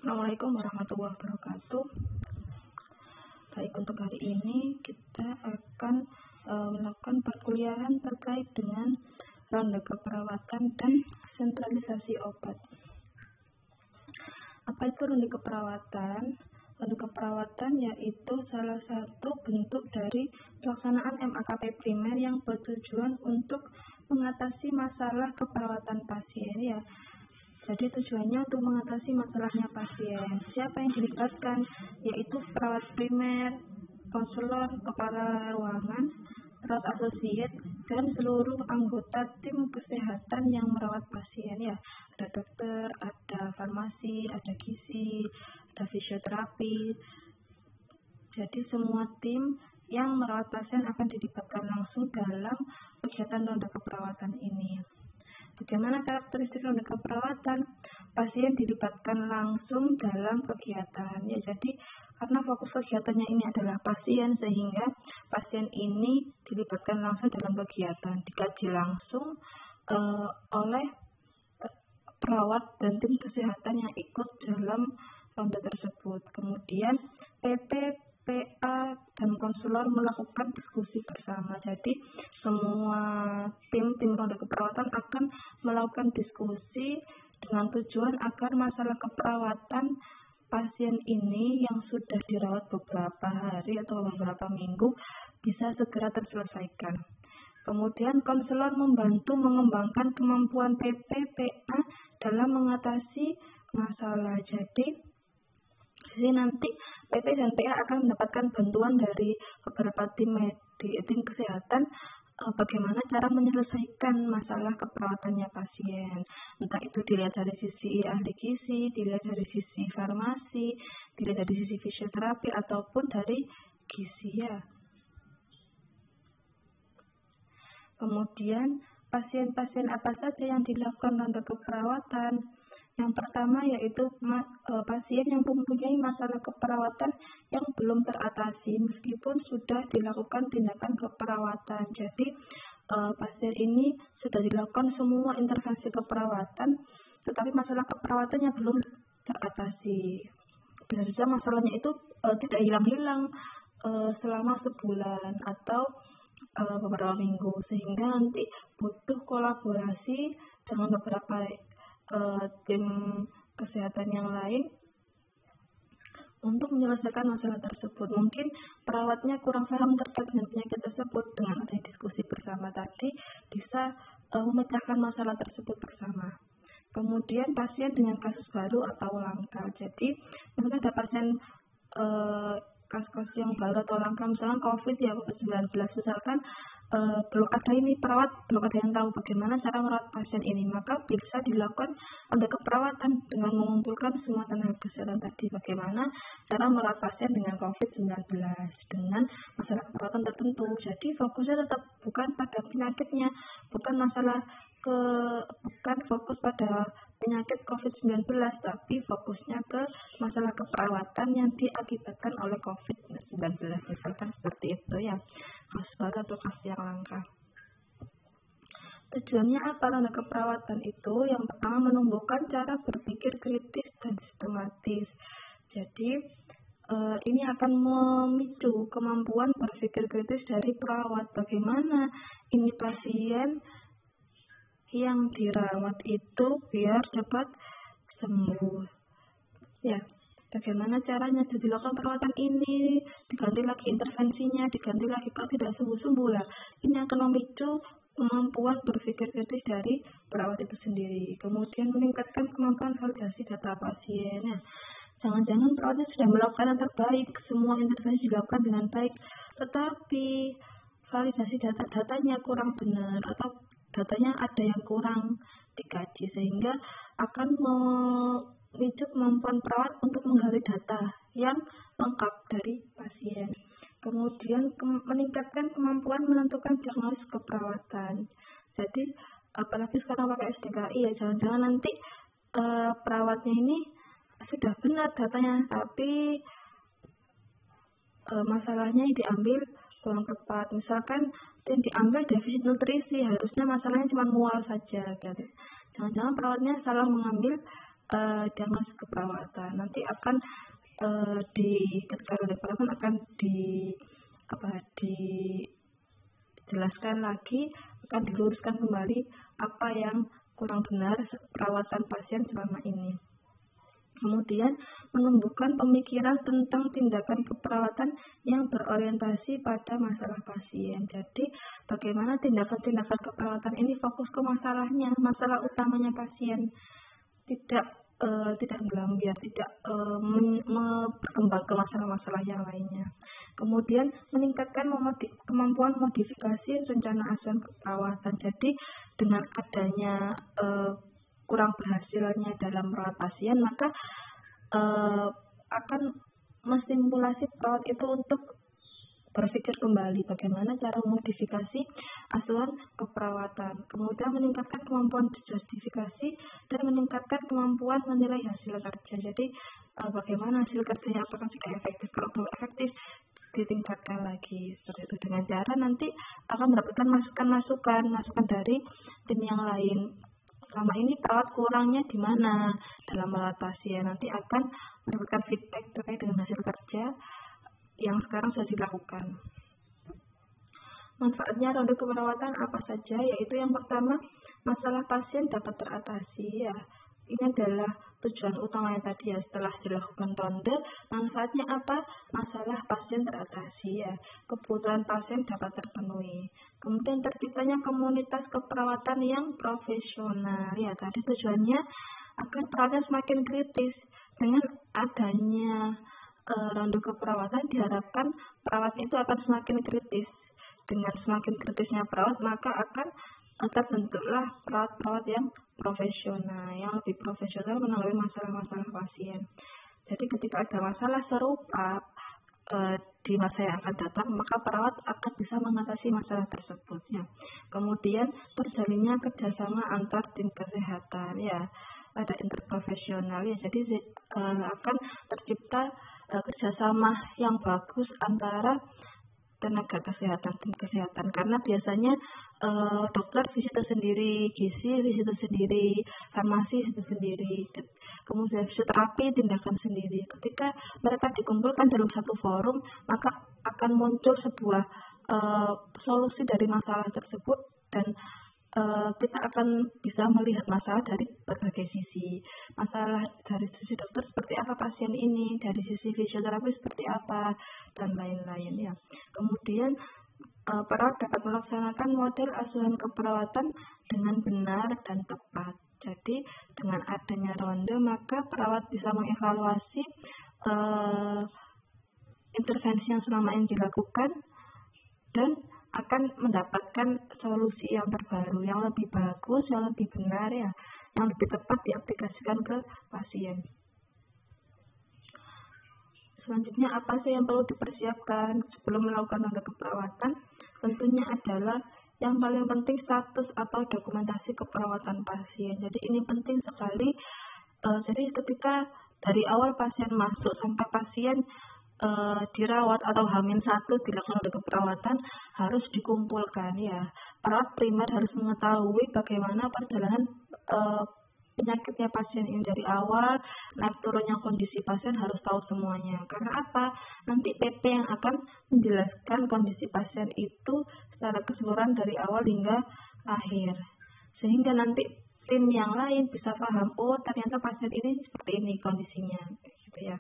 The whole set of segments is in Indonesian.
Assalamualaikum warahmatullahi wabarakatuh. Baik, untuk hari ini kita akan melakukan perkuliahan terkait dengan ronde keperawatan dan sentralisasi obat. Apa itu ronde keperawatan? Ronde keperawatan yaitu salah satu bentuk dari pelaksanaan MAKP primer yang bertujuan untuk mengatasi masalah keperawatan pasien ya. Jadi tujuannya untuk mengatasi masalahnya pasien. Siapa yang dilibatkan? Yaitu perawat primer, konselor, kepala ruangan, perawat asosiat, dan seluruh anggota tim kesehatan yang merawat pasien ya. Ada dokter, ada farmasi, ada gizi, ada fisioterapi. Jadi semua tim yang merawat pasien akan dilibatkan langsung dalam kegiatan ronde keperawatan ini. Bagaimana karakteristik ronde keperawatan? Pasien dilibatkan langsung dalam kegiatan. Ya, jadi karena fokus kegiatannya ini adalah pasien, sehingga pasien ini dilibatkan langsung dalam kegiatan, dikaji langsung oleh perawat dan tim kesehatan yang ikut dalam ronde tersebut. Kemudian PP, PA, dan konselor melakukan diskusi bersama. Jadi semua tim ronde keperawatan akan melakukan diskusi dengan tujuan agar masalah keperawatan pasien ini yang sudah dirawat beberapa hari atau beberapa minggu bisa segera terselesaikan. Kemudian konselor membantu mengembangkan kemampuan PP, PA dalam mengatasi masalah. Jadi nanti PP dan PA akan mendapatkan bantuan dari beberapa tim kesehatan bagaimana cara menyelesaikan masalah keperawatannya pasien. Entah itu dilihat dari sisi ahli gizi, dilihat dari sisi farmasi, dilihat dari sisi fisioterapi, ataupun dari gizi ya. Kemudian pasien-pasien apa saja yang dilakukan ronde keperawatan? Yang pertama yaitu pasien yang mempunyai masalah keperawatan yang belum teratasi meskipun sudah dilakukan tindakan keperawatan. Jadi pasien ini sudah dilakukan semua intervensi keperawatan, tetapi masalah keperawatannya belum teratasi. Bisa saja masalahnya itu tidak hilang-hilang selama sebulan atau beberapa minggu, sehingga nanti butuh kolaborasi dengan beberapa tim kesehatan yang lain untuk menyelesaikan masalah tersebut. Mungkin perawatnya kurang paham terkait dengan penyakit tersebut, dengan adanya diskusi bersama tadi bisa memecahkan masalah tersebut bersama. Kemudian pasien dengan kasus baru atau langka. Jadi mungkin ada pasien kasus yang baru atau langka, misalnya COVID-19, misalkan belum ada ini perawat, belum ada yang tahu bagaimana cara merawat pasien ini, maka bisa dilakukan ronde keperawatan dengan mengumpulkan semua tenaga kesehatan tadi, bagaimana cara merawat pasien dengan COVID-19 dengan masalah keperawatan tertentu. Jadi fokusnya tetap bukan pada penyakitnya, bukan fokus pada penyakit COVID-19, tapi fokusnya ke masalah keperawatan yang diakibatkan oleh COVID-19, misalkan seperti itu ya, kasus baru atau kasus yang langka. Tujuannya apa ronde keperawatan itu? Yang pertama, menumbuhkan cara berpikir kritis dan sistematis. Jadi ini akan memicu kemampuan berpikir kritis dari perawat. Bagaimana ini pasien yang dirawat itu biar cepat sembuh ya, bagaimana caranya dilakukan perawatan ini, diganti lagi intervensinya, diganti lagi kalau tidak sembuh lah. Ini akan memicu kemampuan berpikir kritis dari perawat itu sendiri. Kemudian meningkatkan kemampuan validasi data pasien ya. Jangan-jangan perawatnya sudah melakukan yang terbaik, semua intervensi dilakukan dengan baik, tetapi validasi datanya kurang benar atau datanya ada yang kurang dikaji, sehingga akan memicu kemampuan perawat untuk menggali data yang lengkap dari pasien. Kemudian meningkatkan kemampuan menentukan diagnosis keperawatan. Jadi apalagi sekarang pakai SDKI ya, jangan-jangan nanti perawatnya ini sudah benar datanya, tapi masalahnya diambil kurang tepat. Misalkan yang diambil defisit nutrisi, harusnya masalahnya cuma mual saja gitu. Jangan-jangan perawatnya salah mengambil dia masuk ke perawatan. Nanti akan ketika ronde perawatan akan dijelaskan lagi, akan diluruskan kembali apa yang kurang benar perawatan pasien selama ini. Kemudian menumbuhkan pemikiran tentang tindakan keperawatan yang berorientasi pada masalah pasien. Jadi bagaimana tindakan-tindakan keperawatan ini fokus ke masalahnya, masalah utamanya pasien, tidak berlambiar, tidak berkembang ke masalah-masalah yang lainnya. Kemudian meningkatkan kemampuan modifikasi rencana asuhan keperawatan. Jadi dengan adanya kurang berhasilnya dalam merawat pasien, maka akan menstimulasi perawat itu untuk berpikir kembali bagaimana cara memodifikasi asuhan keperawatan. Kemudian meningkatkan kemampuan justifikasi dan meningkatkan kemampuan menilai hasil kerja. Jadi bagaimana hasil kerjanya, apakah sudah efektif, kalau belum efektif ditingkatkan lagi. Seperti itu, dengan cara nanti akan mendapatkan masukan dari tim yang lain. Selama ini perawat kurangnya di mana dalam merawat pasien, nanti akan mendapatkan feedback terkait dengan hasil kerja yang sekarang sudah dilakukan. Manfaatnya ronde keperawatan apa saja? Yaitu yang pertama, masalah pasien dapat teratasi ya. Ini adalah tujuan utamanya tadi ya, setelah dilakukan ronde, manfaatnya apa? Masalah pasien teratasi ya, kebutuhan pasien dapat terpenuhi. Kemudian terciptanya komunitas keperawatan yang profesional ya, tadi tujuannya agar perawatan semakin kritis. Dengan adanya ronde keperawatan diharapkan perawat itu akan semakin kritis. Dengan semakin kritisnya perawat, maka akan terbentuklah perawat-perawat yang profesional, yang lebih profesional menangani masalah-masalah pasien. Jadi ketika ada masalah serupa di masa yang akan datang, maka perawat akan bisa mengatasi masalah tersebut ya. Kemudian terjalinnya kerjasama antar tim kesehatan ya, ada interprofesional ya. Jadi akan tercipta kerjasama yang bagus antara tenaga kesehatan, tim kesehatan, karena biasanya dokter di situ sendiri, gizi di situ sendiri, farmasi di situ sendiri, kemudian fisioterapi tindakan sendiri. Ketika mereka dikumpulkan dalam satu forum, maka akan muncul sebuah solusi dari masalah tersebut, dan kita akan bisa melihat masalah dari berbagai sisi. Masalah dari sisi dokter seperti apa pasien ini, dari sisi fisioterapi seperti apa, dan lain-lain ya. Kemudian perawat dapat melaksanakan model asuhan keperawatan dengan benar dan tepat. Jadi dengan adanya ronde, maka perawat bisa mengevaluasi intervensi yang selama ini dilakukan dan akan mendapatkan solusi yang terbaru, yang lebih bagus, yang lebih benar ya, yang lebih tepat diaplikasikan ke pasien. Selanjutnya, apa sih yang perlu dipersiapkan sebelum melakukan ronde keperawatan? Tentunya adalah yang paling penting status atau dokumentasi keperawatan pasien. Jadi ini penting sekali. Jadi ketika dari awal pasien masuk sampai pasien dirawat atau H-1 dilakukan ronde keperawatan harus dikumpulkan ya. Perawat primer harus mengetahui bagaimana perjalanan penyakitnya pasien ini dari awal, naik turunnya kondisi pasien harus tahu semuanya. Karena apa? Nanti PP yang akan menjelaskan kondisi pasien itu secara keseluruhan dari awal hingga akhir. Sehingga nanti tim yang lain bisa paham, oh ternyata pasien ini seperti ini kondisinya, gitu ya.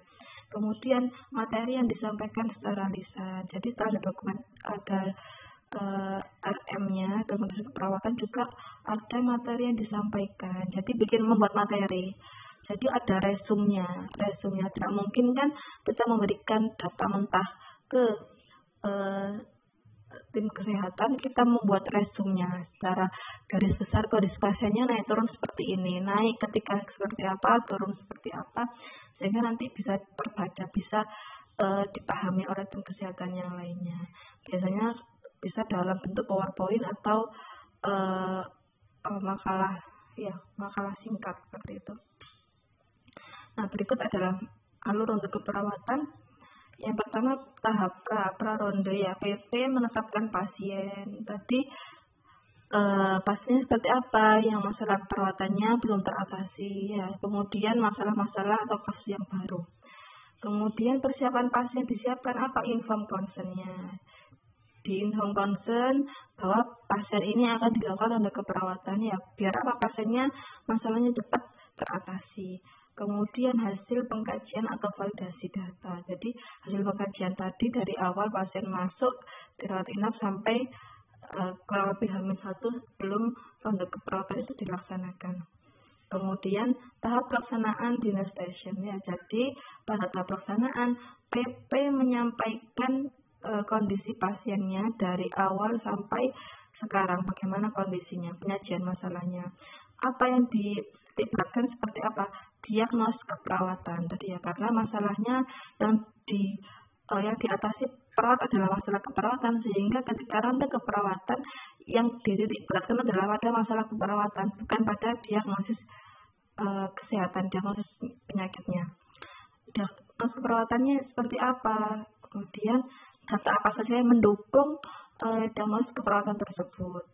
Kemudian materi yang disampaikan secara lisan. Jadi setelah ada dokumen, ada RM-nya, dokumentasi keperawatan, juga ada materi yang disampaikan. Jadi membuat materi. Jadi ada resumnya. Tidak mungkin kan kita memberikan data mentah ke tim kesehatan, kita membuat resumnya secara garis besar, kondisi pasiennya naik turun seperti ini, naik ketika seperti apa, turun seperti apa, sehingga nanti bisa terbaca, bisa dipahami oleh tim kesehatan yang lainnya. Biasanya bisa dalam bentuk PowerPoint atau makalah singkat seperti itu. Nah, berikut adalah alur ronde keperawatan. Yang pertama tahap pra ronde ya, PP menetapkan pasien. Tadi pasiennya seperti apa, yang masalah perawatannya belum teratasi ya. Kemudian masalah-masalah atau kasus yang baru. Kemudian persiapan pasien disiapkan apa? Inform consent-nya. Di inform consent bahwa pasien ini akan dilakukan under keperawatan ya, biar apa pasiennya masalahnya cepat teratasi. Kemudian hasil pengkajian atau validasi data. Jadi hasil pengkajian tadi dari awal pasien masuk dirawat inap sampai kurang lebih H-1 sebelum ronde keperawatan itu dilaksanakan. Kemudian tahap pelaksanaan dinner station ya. Jadi pada tahap pelaksanaan PP menyampaikan kondisi pasiennya dari awal sampai sekarang, bagaimana kondisinya, penyajian masalahnya, apa yang dilibatkan seperti apa, diagnos keperawatan tadi ya, karena masalahnya yang diatasi perawat adalah masalah keperawatan, sehingga ketika rantai keperawatan yang dititikberatkan adalah pada masalah keperawatan, bukan pada diagnosis kesehatan, diagnosis penyakitnya. Diagnosis keperawatannya seperti apa, kemudian data apa saja yang mendukung diagnosis keperawatan tersebut,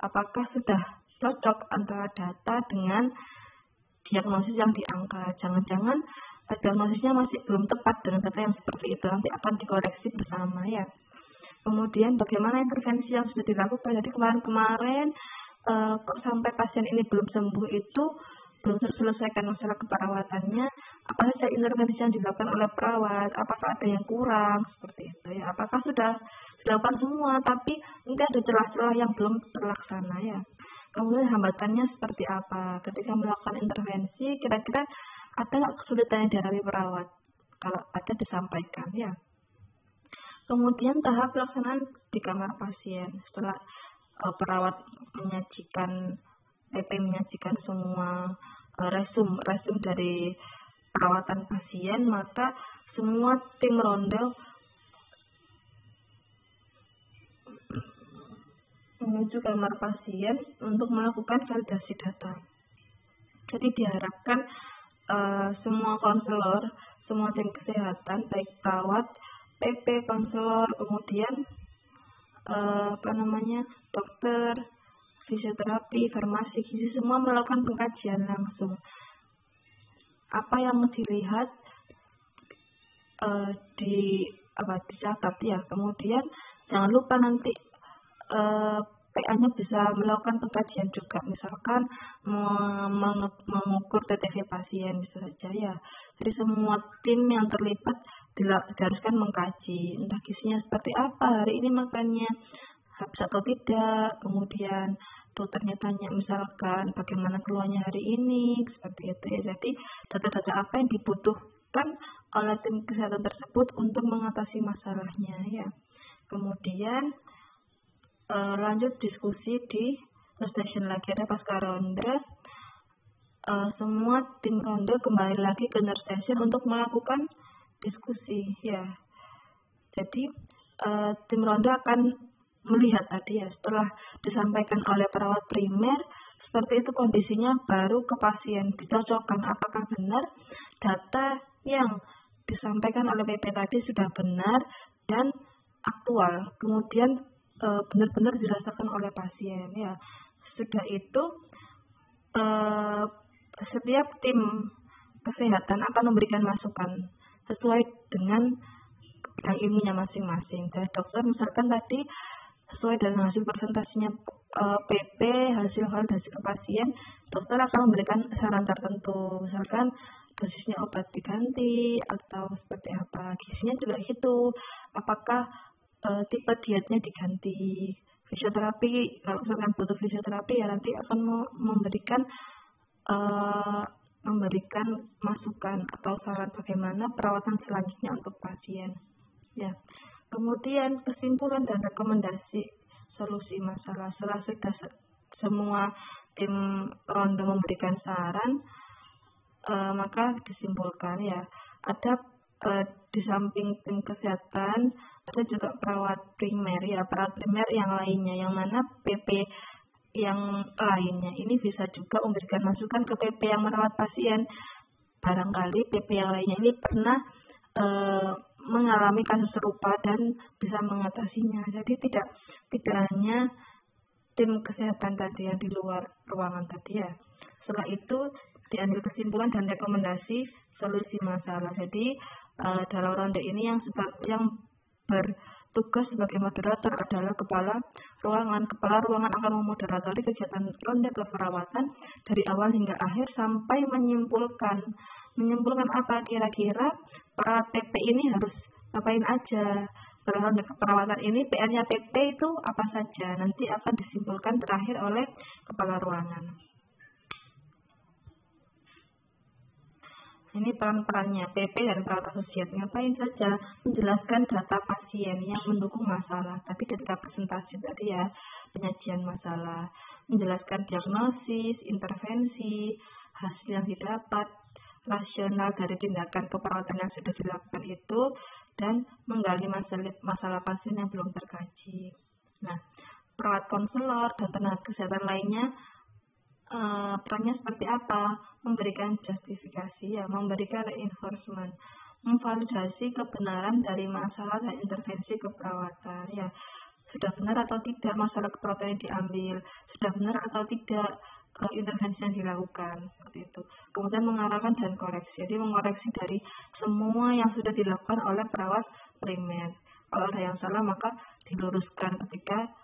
apakah sudah cocok antara data dengan diagnosis yang diangkat, jangan-jangan diagnosisnya masih belum tepat dengan data yang seperti itu, nanti akan dikoreksi bersama ya. Kemudian bagaimana intervensi yang sudah dilakukan, jadi kemarin-kemarin kok sampai pasien ini belum sembuh itu, belum terselesaikan masalah keperawatannya, apa saja intervensi yang dilakukan oleh perawat, apakah ada yang kurang, seperti itu ya, apakah sudah dilakukan semua, tapi mungkin ada celah-celah yang belum terlaksana ya. Kemudian hambatannya seperti apa ketika melakukan intervensi, kira-kira ada nggak kesulitan yang dihadapi perawat? Kalau ada disampaikan ya. Kemudian tahap pelaksanaan di kamar pasien, setelah perawat menyajikan semua resum dari perawatan pasien, maka semua tim ronde menuju kamar pasien untuk melakukan validasi data. Jadi diharapkan semua konselor, semua tim kesehatan, baik perawat, PP, konselor, kemudian dokter, fisioterapi, farmasi, gizi, semua melakukan pengkajian langsung. Apa yang dilihat dicatat ya. Kemudian jangan lupa nanti PA-nya bisa melakukan pengkajian juga, misalkan mengukur TTV pasien bisa saja ya. Jadi semua tim yang terlibat diharuskan mengkaji, entah gizinya seperti apa, hari ini makannya habis atau tidak, kemudian dokternya tanya misalkan bagaimana keluarnya hari ini, seperti itu ya. Jadi data-data apa yang dibutuhkan oleh tim kesehatan tersebut untuk mengatasi masalahnya ya. Kemudian lanjut diskusi di station lagi, ada pasca ronde, semua tim ronde kembali lagi ke nurse station untuk melakukan diskusi ya. Jadi tim ronde akan melihat tadi ya, setelah disampaikan oleh perawat primer seperti itu kondisinya, baru ke pasien dicocokkan apakah benar data yang disampaikan oleh PP tadi sudah benar dan aktual, kemudian benar-benar dirasakan oleh pasien ya. Sudah itu setiap tim kesehatan akan memberikan masukan sesuai dengan bidang ilmunya masing-masing. Dari dokter misalkan tadi sesuai dengan hasil presentasinya PP, hasil validasi ke pasien, dokter akan memberikan saran tertentu, misalkan dosisnya obat diganti atau seperti apa, gizinya juga gitu, apakah tipe dietnya diganti, fisioterapi, kalau misalkan butuh fisioterapi ya nanti akan memberikan masukan atau saran bagaimana perawatan selanjutnya untuk pasien ya. Kemudian kesimpulan dan rekomendasi solusi masalah, setelah sudah semua tim ronde memberikan saran, maka disimpulkan ya, ada di samping tim kesehatan ada juga perawat primer ya, perawat primer yang lainnya, yang mana PP yang lainnya ini bisa juga memberikan masukan ke PP yang merawat pasien. Barangkali PP yang lainnya ini pernah mengalami kasus serupa dan bisa mengatasinya. Jadi tidak hanya tim kesehatan tadi yang di luar ruangan tadi ya. Setelah itu diambil kesimpulan dan rekomendasi solusi masalah. Jadi dalam ronde ini yang bertugas sebagai moderator adalah kepala ruangan. Kepala ruangan akan memoderatori kegiatan ronde keperawatan dari awal hingga akhir sampai menyimpulkan apa kira-kira perawat PP ini harus ngapain aja. Ronde keperawatan ini PR-nya PP itu apa saja, nanti akan disimpulkan terakhir oleh kepala ruangan. Ini peran-perannya PP dan perawat asosiat. Ngapain saja? Menjelaskan data pasien yang mendukung masalah. Tapi ketika presentasi tadi ya, penyajian masalah. Menjelaskan diagnosis, intervensi, hasil yang didapat, rasional dari tindakan keperawatan yang sudah dilakukan itu, dan menggali masalah pasien yang belum terkaji. Nah, perawat konselor dan tenaga kesehatan lainnya perannya seperti apa? Memberikan justifikasi ya, memberikan reinforcement, memvalidasi kebenaran dari masalah dan intervensi keperawatan ya. Sudah benar atau tidak masalah keperawatan yang diambil, sudah benar atau tidak intervensi yang dilakukan, seperti itu. Kemudian mengarahkan dan koreksi, jadi mengoreksi dari semua yang sudah dilakukan oleh perawat primer. Kalau ada yang salah maka diluruskan ketika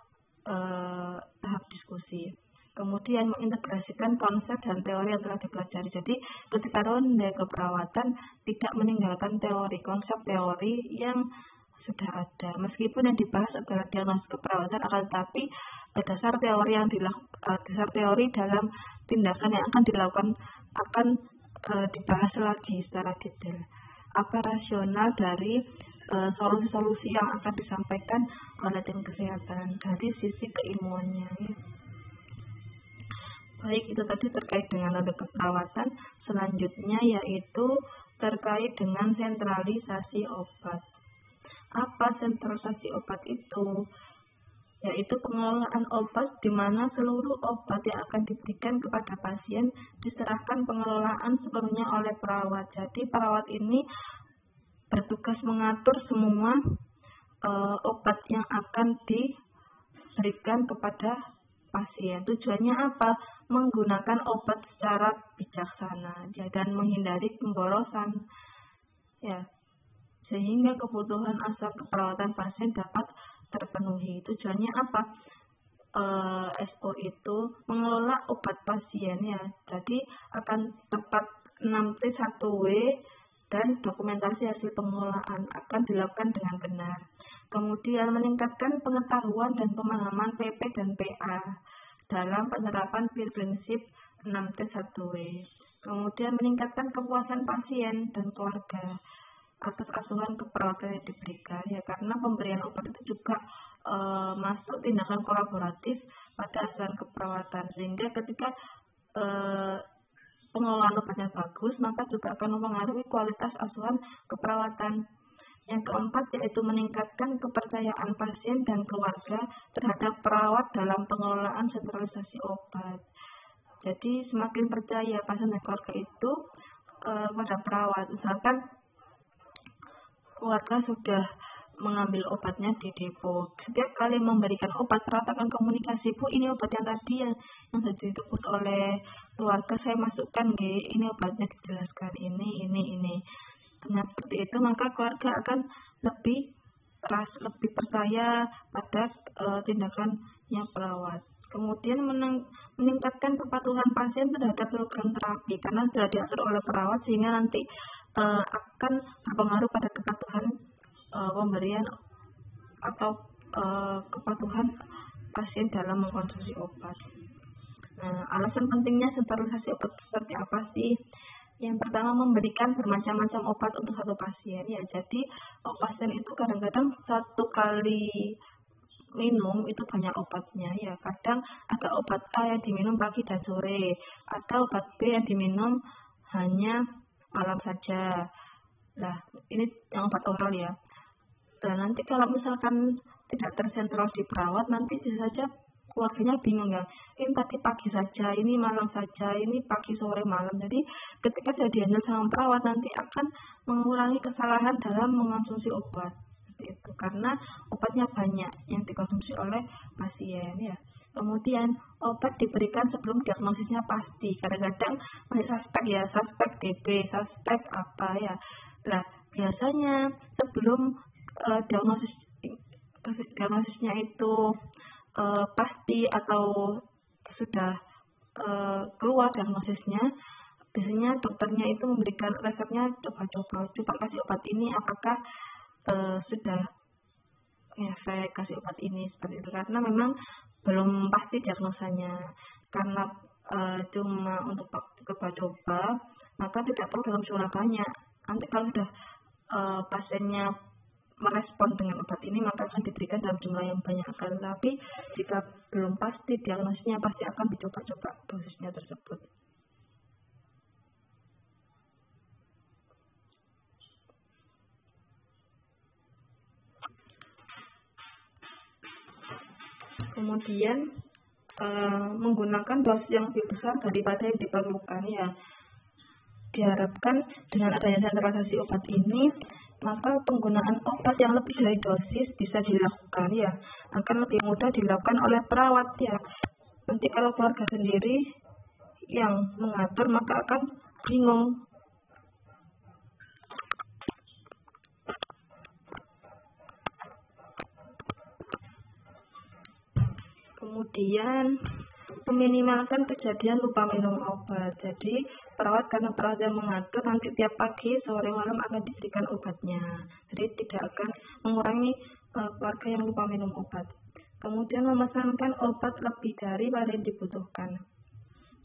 tahap diskusi. Kemudian mengintegrasikan konsep dan teori yang telah dipelajari. Jadi ketika ronde keperawatan tidak meninggalkan teori, konsep teori yang sudah ada. Meskipun yang dibahas adalah diagnosis keperawatan, akan tetapi dasar teori dalam tindakan yang akan dilakukan akan dibahas lagi secara detail. Apa rasional dari solusi-solusi yang akan disampaikan oleh tim kesehatan dari sisi keilmuannya. Baik, itu tadi terkait dengan ronde keperawatan. Selanjutnya yaitu terkait dengan sentralisasi obat. Apa sentralisasi obat itu? Yaitu pengelolaan obat di mana seluruh obat yang akan diberikan kepada pasien diserahkan pengelolaan sepenuhnya oleh perawat. Jadi perawat ini bertugas mengatur semua obat yang akan diberikan kepada pasien. Tujuannya apa? Menggunakan obat secara bijaksana ya, dan menghindari pemborosan ya, sehingga kebutuhan asal keperawatan pasien dapat terpenuhi. Tujuannya apa? SO itu mengelola obat pasien ya, jadi akan tepat 6T1W dan dokumentasi hasil pengelolaan akan dilakukan dengan benar. Kemudian meningkatkan pengetahuan dan pemahaman PP dan PA dalam penerapan prinsip 6T1W. Kemudian meningkatkan kepuasan pasien dan keluarga atas asuhan keperawatan yang diberikan ya, karena pemberian obat itu juga masuk tindakan kolaboratif pada asuhan keperawatan, sehingga ketika pengelolaan obatnya bagus maka juga akan mempengaruhi kualitas asuhan keperawatan. Yang keempat yaitu meningkatkan kepercayaan pasien dan keluarga terhadap perawat dalam pengelolaan sentralisasi obat. Jadi semakin percaya pasien dan keluarga itu pada perawat. Misalkan keluarga sudah mengambil obatnya di depo, setiap kali memberikan obat perawat akan komunikasi, Bu, ini obat yang tadi yang sudah ditebus oleh keluarga saya masukkan, ini obatnya dijelaskan ini. Dengan seperti itu maka keluarga akan lebih percaya pada tindakannya perawat. Kemudian meningkatkan kepatuhan pasien terhadap program terapi karena sudah diatur oleh perawat, sehingga nanti akan berpengaruh pada kepatuhan pemberian atau kepatuhan pasien dalam mengkonsumsi obat. Nah, alasan pentingnya sentralisasi obat seperti apa sih? Yang pertama, memberikan bermacam-macam obat untuk satu pasien ya. Jadi pasien itu kadang-kadang satu kali minum itu banyak obatnya ya. Kadang ada obat A yang diminum pagi dan sore, ada obat B yang diminum hanya malam saja. Nah, ini yang obat oral ya. Dan nanti kalau misalkan tidak tersentral di perawat, nanti bisa saja keluarganya bingung ya, ini tadi pagi saja, ini malam saja, ini pagi sore malam. Jadi ketika sudah dihandle sama perawat nanti akan mengurangi kesalahan dalam mengonsumsi obat. Seperti itu, karena obatnya banyak yang dikonsumsi oleh pasien ya. Kemudian obat diberikan sebelum diagnosisnya pasti. Kadang-kadang masih suspek TB, suspek apa ya. Nah, biasanya sebelum diagnosisnya itu pasti atau sudah keluar diagnosisnya, biasanya dokternya itu memberikan resepnya, coba kasih obat ini, apakah sudah ya saya kasih obat ini, seperti itu. Karena memang belum pasti diagnosanya, karena cuma untuk coba-coba, maka tidak perlu dalam jumlah banyak. Nanti kalau sudah pasiennya merespon dengan obat ini, maka akan diberikan dalam jumlah yang banyak. Tapi jika belum pasti diagnosisnya, pasti akan dicoba-coba dosisnya tersebut. Kemudian menggunakan dosis yang lebih besar daripada yang diperlukan, ya. Diharapkan dengan adanya sentralisasi obat ini, maka penggunaan obat yang lebih dari dosis bisa dilakukan, ya. Akan lebih mudah dilakukan oleh perawat, ya. Nanti kalau keluarga sendiri yang mengatur, maka akan bingung. Kemudian meminimalkan kejadian lupa minum obat. Jadi karena perawat yang mengatur, nanti tiap pagi, sore, malam akan diberikan obatnya. Jadi tidak akan mengurangi keluarga yang lupa minum obat. Kemudian memesankan obat lebih dari yang dibutuhkan.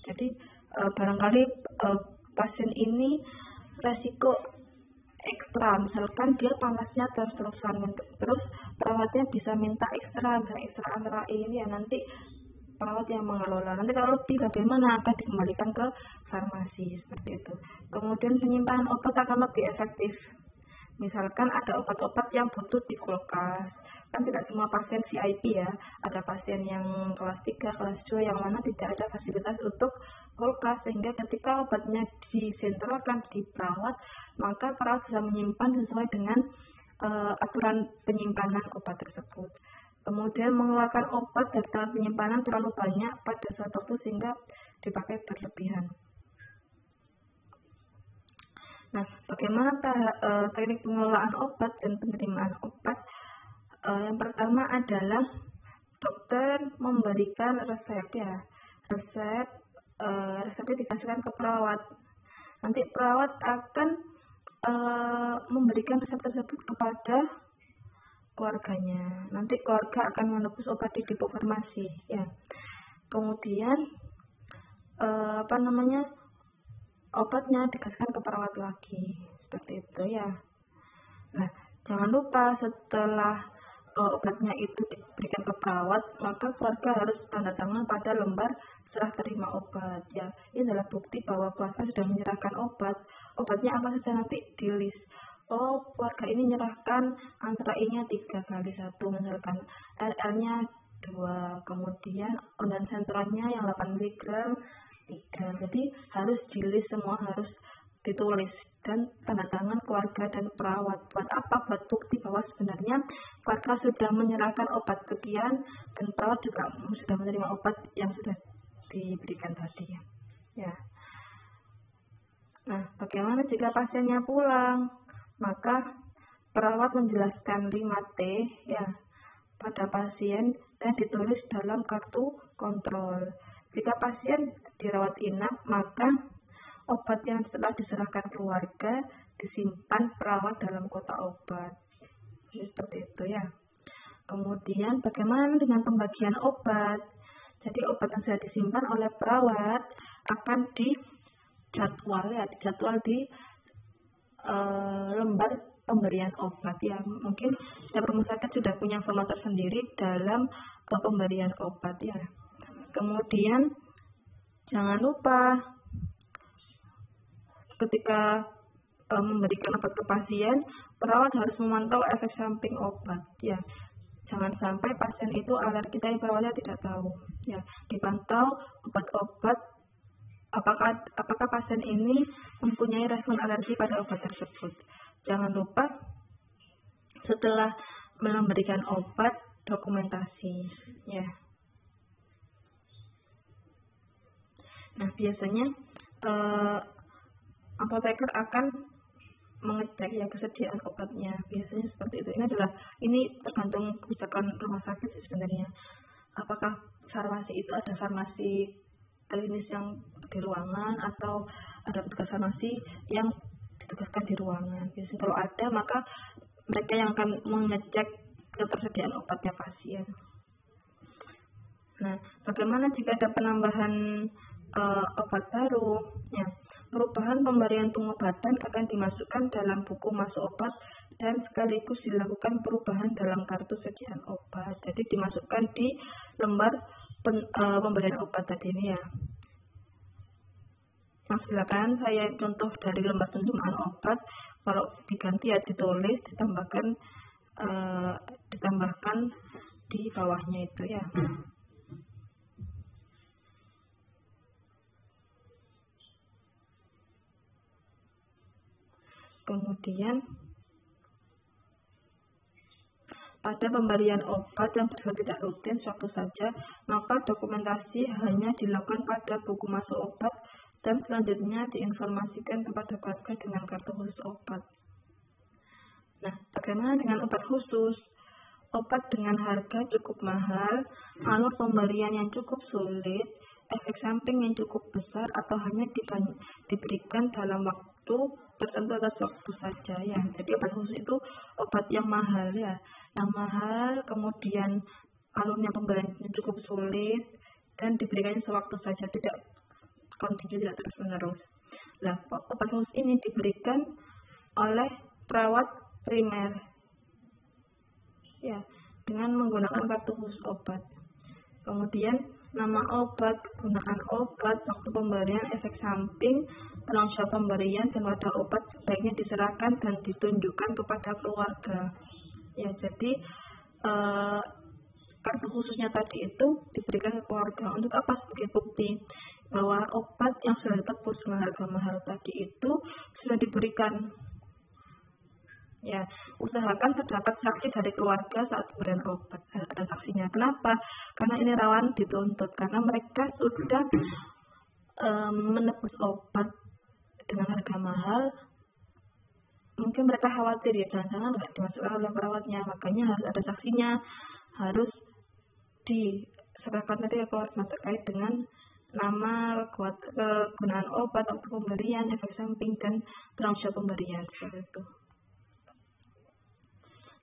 Jadi barangkali pasien ini resiko ekstra, misalkan dia panasnya terus-terusan, terus perawatnya bisa minta ekstra antara ini, ya nanti perawat yang mengelola. Nanti kalau lebih bagaimana, akan dikembalikan ke farmasi, seperti itu. Kemudian penyimpanan obat akan lebih efektif. Misalkan ada obat-obat yang butuh di kulkas, kan tidak semua pasien VIP, ya. Ada pasien yang kelas 3, kelas 2 yang mana tidak ada fasilitas untuk kulkas, sehingga ketika obatnya disentralkan di perawat, maka perawat bisa menyimpan sesuai dengan aturan penyimpanan obat tersebut. Kemudian mengeluarkan obat dari tempat penyimpanan terlalu banyak pada suatu waktu sehingga dipakai berlebihan. Nah, bagaimana teknik pengelolaan obat dan penerimaan obat? Yang pertama adalah dokter memberikan resep, ya. Resepnya dikasihkan ke perawat. Nanti perawat akan memberikan resep tersebut kepada keluarganya. Nanti keluarga akan menebus obat di depo farmasi, ya. Kemudian obatnya dikasihkan ke perawat lagi, seperti itu, ya. Nah, jangan lupa setelah obatnya itu diberikan ke perawat, maka keluarga harus tanda tangan pada lembar serah terima obat, ya. Ini adalah bukti bahwa keluarga sudah menyerahkan obat. Obatnya apa saja nanti di list. Keluarga ini menyerahkan antara I-nya 3x1, misalkan RL-nya 2, kemudian ondan sentralnya yang 8 mg 3. Jadi harus di list semua, harus ditulis dan tanda tangan keluarga dan perawat. Buat apa? Buat bukti bahwa sebenarnya keluarga sudah menyerahkan obat sekian dan perawat juga sudah menerima obat yang sudah diberikan tadi, ya. Nah, bagaimana jika pasiennya pulang? Maka perawat menjelaskan 5T, ya, pada pasien dan ditulis dalam kartu kontrol. Jika pasien dirawat inap, maka obat yang setelah diserahkan keluarga disimpan perawat dalam kotak obat. Seperti itu, ya. Kemudian bagaimana dengan pembagian obat? Jadi obat yang sudah disimpan oleh perawat akan dijadwal di lembar pemberian obat, ya. Mungkin setiap rumah sakit sudah punya format tersendiri dalam pemberian obat, ya. Kemudian jangan lupa ketika memberikan obat ke pasien, perawat harus memantau efek samping obat, ya. Jangan sampai pasien itu alergi tapi perawatnya tidak tahu, ya. Dipantau obat-obat, apakah pasien ini mempunyai respon alergi pada obat tersebut. Jangan lupa setelah memberikan obat dokumentasi, ya. Nah, biasanya apoteker akan mengecek ya kesediaan obatnya, biasanya seperti itu. Ini tergantung kebijakan rumah sakit sebenarnya. Apakah farmasi itu ada farmasi klinis yang di ruangan atau ada petugas farmasi yang ditugaskan di ruangan. Biasanya kalau ada, maka mereka yang akan mengecek ketersediaan obatnya pasien. Nah, bagaimana jika ada penambahan obat baru? Ya, perubahan pemberian pengobatan akan dimasukkan dalam buku masuk obat dan sekaligus dilakukan perubahan dalam kartu sediaan obat. Jadi dimasukkan di lembar pemberian obat tadi ini ya. Nah, silakan saya contoh dari lembar penerimaan obat. Kalau diganti ya ditulis, ditambahkan di bawahnya itu ya. Kemudian pada pemberian obat yang bersifat tidak rutin suatu saja, maka dokumentasi hanya dilakukan pada buku masuk obat dan selanjutnya diinformasikan kepada keluarga dengan kartu khusus obat. Nah, bagaimana dengan obat khusus? Obat dengan harga cukup mahal, alur pemberian yang cukup sulit, efek samping yang cukup besar, atau hanya diberikan dalam waktu tertentu atas waktu saja ya. Jadi obat khusus itu obat yang mahal ya, yang mahal, kemudian alurnya pemberian cukup sulit dan diberikannya sewaktu saja, tidak kontinu, tidak terus menerus. Nah, obat khusus ini diberikan oleh perawat primer ya, dengan menggunakan kartu khusus obat. Kemudian nama obat, penggunaan obat, waktu pemberian, efek samping, penanggung jawab pemberian, dan wadah obat sebaiknya diserahkan dan ditunjukkan kepada keluarga. Ya, jadi kartu khususnya tadi itu diberikan ke keluarga untuk apa? Sebagai bukti bahwa obat yang sudah ditebus dengan harga mahal tadi itu sudah diberikan. Ya, usahakan terdapat saksi dari keluarga saat pemberian obat. Ada saksinya. Kenapa? Karena ini rawan dituntut. Karena mereka sudah menebus obat dengan harga mahal. Mungkin mereka khawatir ya, jangan-jangan nggak dimasukkan oleh perawatnya. Makanya harus ada saksinya. Harus diserahkan tadi ke keluarga terkait dengan nama, kegunaan obat, waktu pemberian, efek samping, dan penanggung jawab pemberian. Seperti itu.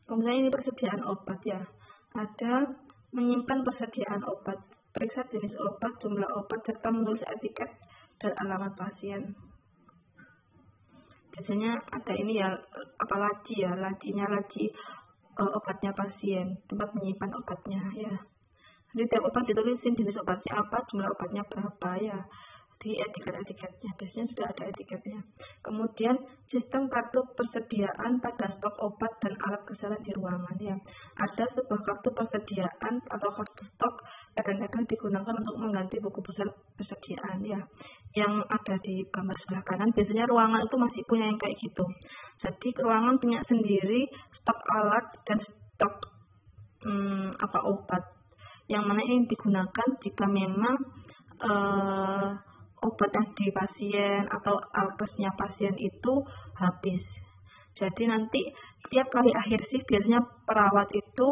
Kemudian ini persediaan obat ya. Ada menyimpan persediaan obat, periksa jenis obat, jumlah obat, serta menulis etiket dan alamat pasien. Biasanya ada ini ya, lacinya obatnya pasien, tempat menyimpan obatnya ya. Jadi tiap obat ditulisin jenis obatnya apa, jumlah obatnya berapa ya. Di etiket-etiketnya, biasanya sudah ada etiketnya. Kemudian sistem kartu persediaan pada stok obat dan alat kesehatan di ruangan ya. Ada sebuah kartu persediaan atau kartu stok kadang-kadang digunakan untuk mengganti buku besar persediaan ya, yang ada di gambar sebelah kanan. Biasanya ruangan itu masih punya yang kayak gitu. Jadi ruangan punya sendiri stok alat dan stok obat, yang mana ini digunakan jika memang obat yang di pasien atau alkesnya pasien itu habis. Jadi nanti tiap kali akhir shift biasanya perawat itu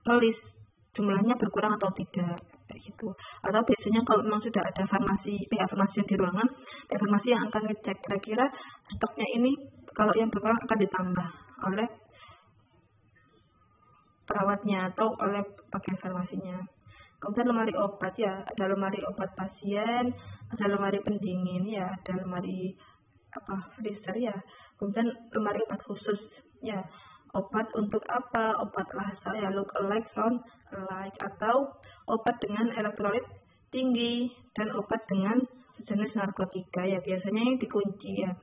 nulis jumlahnya berkurang atau tidak kayak gitu. Atau biasanya kalau memang sudah ada pihak farmasi di ruangan, pihak farmasi yang akan ngecek kira-kira stoknya ini kalau yang berkurang akan ditambah oleh perawatnya atau oleh bagian farmasinya. Kemudian lemari obat ya, ada lemari obat pasien, ada lemari pendingin ya, ada lemari freezer ya. Kemudian lemari obat khusus ya, obat untuk apa? Obat lasa ya, look alike, sound alike, atau obat dengan elektrolit tinggi dan obat dengan sejenis narkotika ya. Biasanya ini dikunci ya.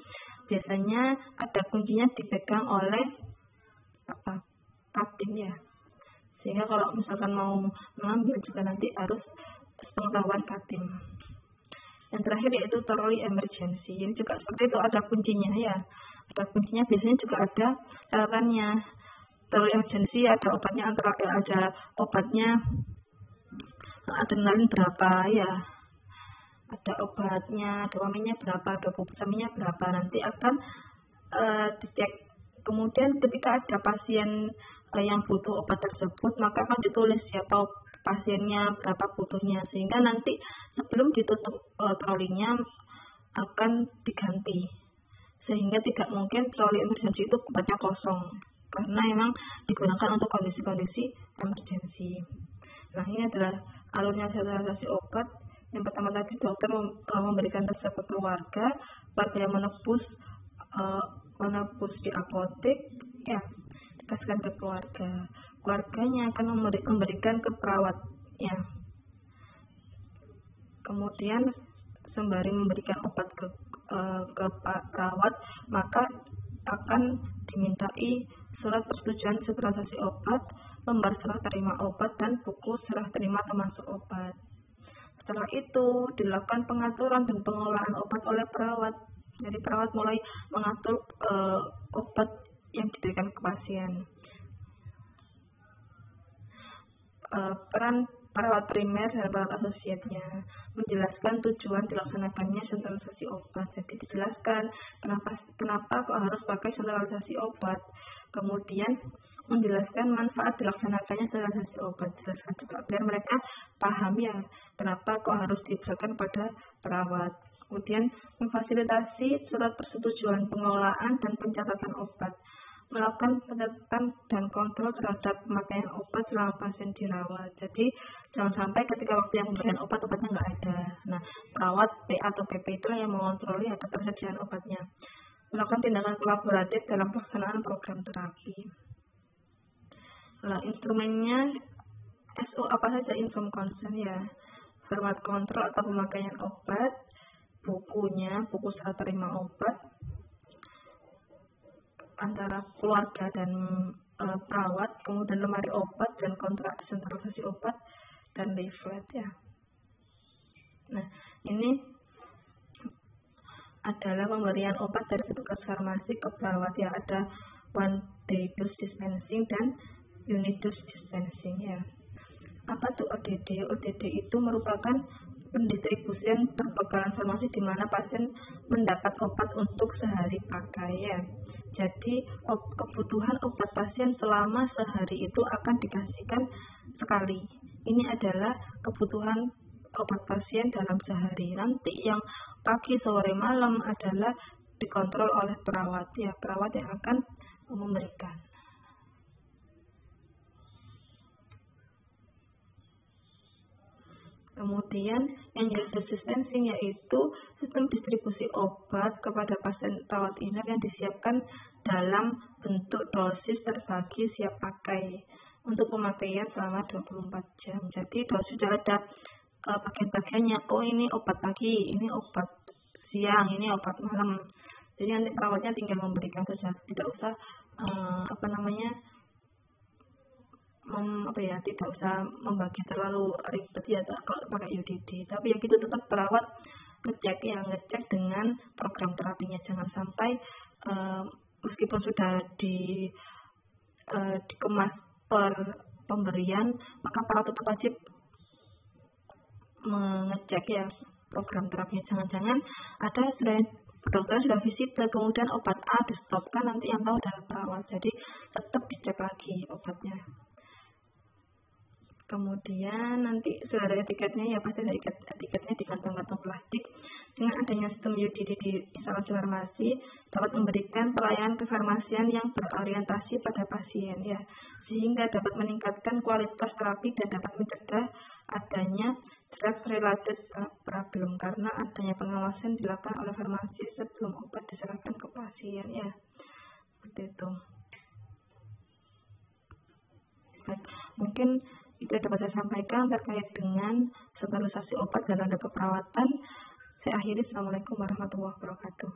Biasanya ada kuncinya dipegang oleh kabin ya. Sehingga kalau misalkan mau mengambil juga nanti harus sepengetahuan kabin. Yang terakhir yaitu troli emergency. Ini juga seperti itu, ada kuncinya ya. Ada kuncinya, biasanya juga ada catatannya. Troli emergency ada obatnya adrenalin berapa ya. ada obatnya, dopaminnya berapa, dopaminya berapa, nanti akan dicek. Kemudian ketika ada pasien yang butuh obat tersebut, maka akan ditulis siapa pasiennya, berapa butuhnya, sehingga nanti sebelum ditutup trolinya akan diganti, sehingga tidak mungkin troli emergensi itu obatnya kosong, karena memang digunakan untuk kondisi-kondisi emergensi. Nah, ini adalah alurnya sterilisasi obat. Yang pertama tadi dokter memberikan resep ke keluarga yang menebus di apotek, ya dikasihkan ke keluarganya akan memberikan ke perawat, ya. Kemudian sembari memberikan obat ke perawat, maka akan dimintai surat persetujuan sterilisasi obat, lembar serah terima obat, dan buku serah terima termasuk obat. Setelah itu dilakukan pengaturan dan pengelolaan obat oleh perawat. Jadi perawat mulai mengatur obat yang diberikan ke pasien. Peran perawat primer dan perawat asosiatnya menjelaskan tujuan dilaksanakannya sterilisasi obat. Jadi dijelaskan kenapa kok harus pakai sterilisasi obat. Kemudian menjelaskan manfaat dilaksanakannya sterilisasi obat. Jelaskan juga biar mereka paham, ya, kenapa kok harus diberikan pada perawat. Kemudian memfasilitasi surat persetujuan pengelolaan dan pencatatan obat, melakukan pencatatan dan kontrol terhadap pemakaian obat selama pasien dirawat. Jadi jangan sampai ketika waktu yang memberikan obatnya nggak ada. Nah, perawat PA atau PP itu yang mengontrol ada persediaan obatnya. Melakukan tindakan kolaboratif dalam pelaksanaan program terapi. Nah, instrumennya SO apa saja? Inform consent, ya, format kontrol atau pemakaian obat, bukunya, buku serah terima obat antara keluarga dan perawat, kemudian lemari obat dan kontrak sterilisasi obat, dan leaflet, ya. Nah, ini adalah pemberian obat dari petugas farmasi ke perawat, ya, ada one day dose dispensing dan unit dose dispensing, ya. Apa tuh ODD? ODD itu merupakan pendistribusian perbekalan farmasi di mana pasien mendapat obat untuk sehari pakai, ya. Jadi kebutuhan obat pasien selama sehari itu akan dikasihkan sekali. Ini adalah kebutuhan obat pasien dalam sehari. Nanti yang pagi, sore, malam adalah dikontrol oleh perawat, ya, perawat yang akan memberikan. Kemudian yang dispensing yaitu sistem distribusi obat kepada pasien rawat inap yang disiapkan dalam bentuk dosis terbagi siap pakai untuk pemakaian selama 24 jam. Jadi dosis sudah ada bagian-bagiannya. Oh, ini obat pagi, ini obat siang, ini obat malam. Jadi nanti perawatnya tinggal memberikan saja, tidak usah tidak usah membagi terlalu ribet, ya, kalau pakai UDD. Tapi yang itu tetap perawat ngecek dengan program terapinya. Jangan sampai meskipun sudah dikemas per pemberian, maka perawat tetap wajib mengecek, ya, program terapinya. Jangan-jangan ada dokter sudah visite, kemudian obat A di stopkan, nanti yang tahu adalah perawat. Jadi tetap dicek lagi obatnya. Kemudian nanti sudah ada etiketnya, ya, pasti ada etiketnya di kantong-kantong plastik. Dengan adanya sistem UDD di instalasi farmasi dapat memberikan pelayanan kefarmasian yang berorientasi pada pasien, ya, sehingga dapat meningkatkan kualitas terapi dan dapat mencegah adanya drug related problem karena adanya pengawasan dilakukan oleh farmasi sebelum obat diserahkan ke pasien, ya, seperti itu. Baik, mungkin itu dapat saya sampaikan terkait dengan sterilisasi obat dalam keperawatan. Saya akhiri. Assalamualaikum warahmatullahi wabarakatuh.